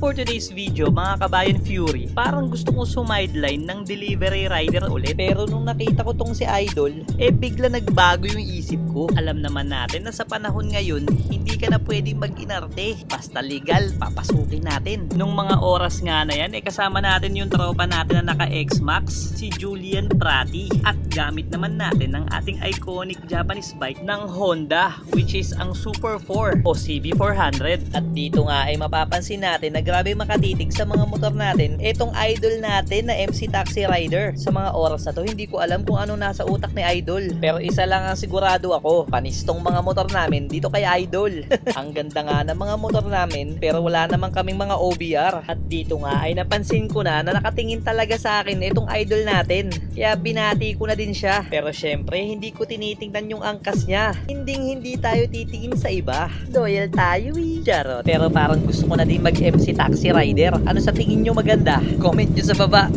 for today's video mga kabayan Fury, parang gusto kong sumideline ng delivery rider ulit. Pero nung nakita ko tong si Idol, bigla nagbago yung isip ko. Alam naman natin na sa panahon ngayon, hindi ka na pwedeng mag-inarte. Basta legal, papasukin natin. Nung mga oras nga na yan, kasama natin yung tropa natin na naka-X-Max, si Julian Prati. At gamit naman natin ang ating iconic Japanese bike ng Honda, which is ang Super 4 o CB400. At dito nga ay mapapansin natin na grabe makatitig sa mga motor natin itong idol natin na MC Taxi Rider. Sa mga oras na to, hindi ko alam kung ano nasa utak ni Idol. Pero isa lang ang sigurado ako, panistong mga motor namin dito kay Idol. Ang ganda nga ng mga motor namin, pero wala naman kaming mga OBR. At dito nga ay napansin ko na nakatingin talaga sa akin itong Idol natin. Kaya binati ko na din siya. Pero syempre, hindi ko tinitingnan yung angkas niya. Hindi tayo titingin sa iba. Loyal tayo Charot. Pero parang gusto ko na din mag-MC Taxi Rider. Ano sa tingin nyo maganda? Comment nyo sa baba.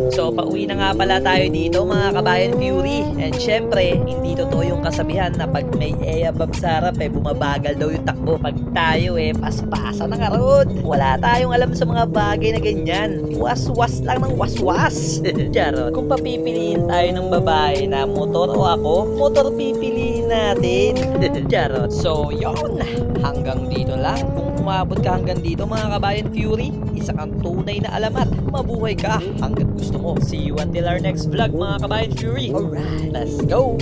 So, pauwi na nga pala tayo dito mga kabayan Fury. And syempre, hindi totoo yung kasabihan na pag may above sa harap bumabagal daw yung takbo. Pag tayo paspasa ng road. Wala tayong alam sa mga bagay na ganyan. Was-was lang ng was-was. Charot. Kung papipiliin tayo ng babae na motor o ako, motor pipiliin natin. Charot. So, yun. Hanggang dito lang. Kung umabot ka hanggang dito mga kabayan Fury, isa kang tunay na alamat. Mabuhay ka hanggang gusto mo. See you until our next vlog mga kabayan Fury. Alright, let's go!